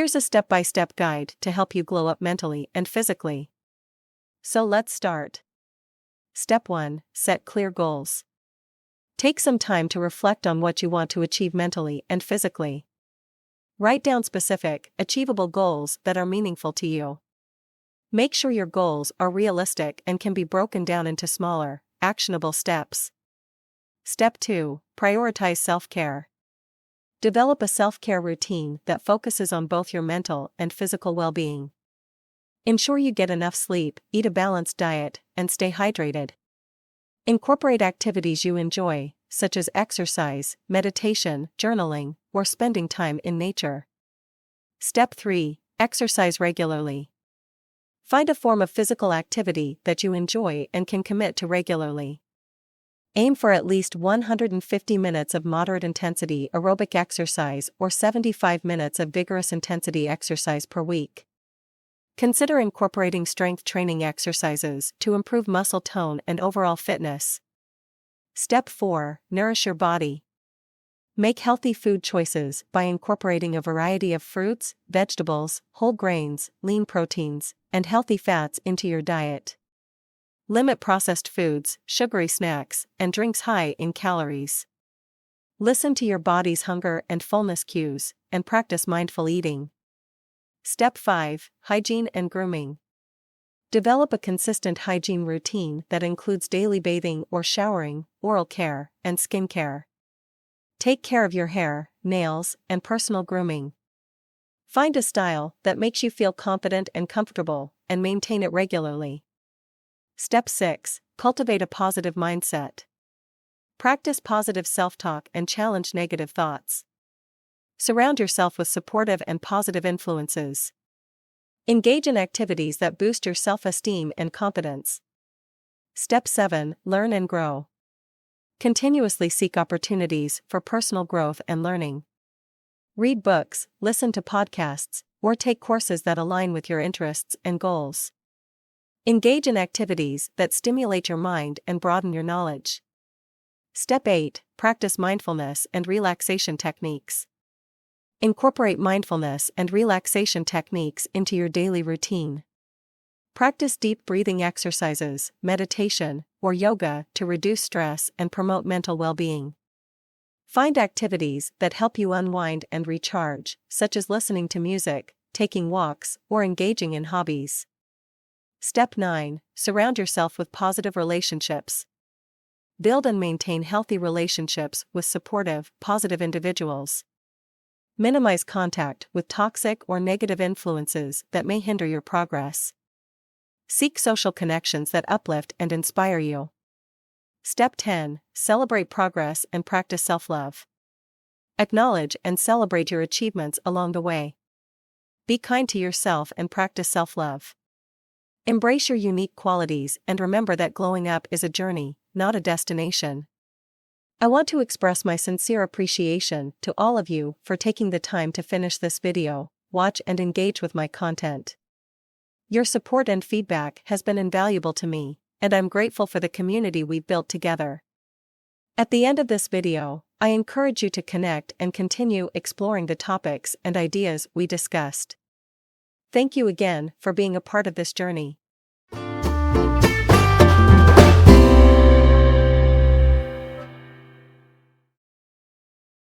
Here's a step-by-step guide to help you glow up mentally and physically. So let's start. Step 1. Set clear goals. Take some time to reflect on what you want to achieve mentally and physically. Write down specific, achievable goals that are meaningful to you. Make sure your goals are realistic and can be broken down into smaller, actionable steps. Step 2. Prioritize self-care. Develop a self-care routine that focuses on both your mental and physical well-being. Ensure you get enough sleep, eat a balanced diet, and stay hydrated. Incorporate activities you enjoy, such as exercise, meditation, journaling, or spending time in nature. Step 3. Exercise regularly. Find a form of physical activity that you enjoy and can commit to regularly. Aim for at least 150 minutes of moderate intensity aerobic exercise or 75 minutes of vigorous intensity exercise per week. Consider incorporating strength training exercises to improve muscle tone and overall fitness. Step 4. Nourish your body. Make healthy food choices by incorporating a variety of fruits, vegetables, whole grains, lean proteins, and healthy fats into your diet. Limit processed foods, sugary snacks, and drinks high in calories. Listen to your body's hunger and fullness cues, and practice mindful eating. Step 5. Hygiene and Grooming. Develop a consistent hygiene routine that includes daily bathing or showering, oral care, and skincare. Take care of your hair, nails, and personal grooming. Find a style that makes you feel confident and comfortable, and maintain it regularly. Step 6. Cultivate a positive mindset. Practice positive self-talk and challenge negative thoughts. Surround yourself with supportive and positive influences. Engage in activities that boost your self-esteem and confidence. Step 7. Learn and grow. Continuously seek opportunities for personal growth and learning. Read books, listen to podcasts, or take courses that align with your interests and goals. Engage in activities that stimulate your mind and broaden your knowledge. Step 8. Practice mindfulness and relaxation techniques. Incorporate mindfulness and relaxation techniques into your daily routine. Practice deep breathing exercises, meditation, or yoga to reduce stress and promote mental well-being. Find activities that help you unwind and recharge, such as listening to music, taking walks, or engaging in hobbies. Step 9. Surround yourself with positive relationships. Build and maintain healthy relationships with supportive, positive individuals. Minimize contact with toxic or negative influences that may hinder your progress. Seek social connections that uplift and inspire you. Step 10. Celebrate progress and practice self-love. Acknowledge and celebrate your achievements along the way. Be kind to yourself and practice self-love. Embrace your unique qualities and remember that glowing up is a journey, not a destination. I want to express my sincere appreciation to all of you for taking the time to finish this video, watch and engage with my content. Your support and feedback has been invaluable to me, and I'm grateful for the community we've built together. At the end of this video, I encourage you to connect and continue exploring the topics and ideas we discussed. Thank you again for being a part of this journey.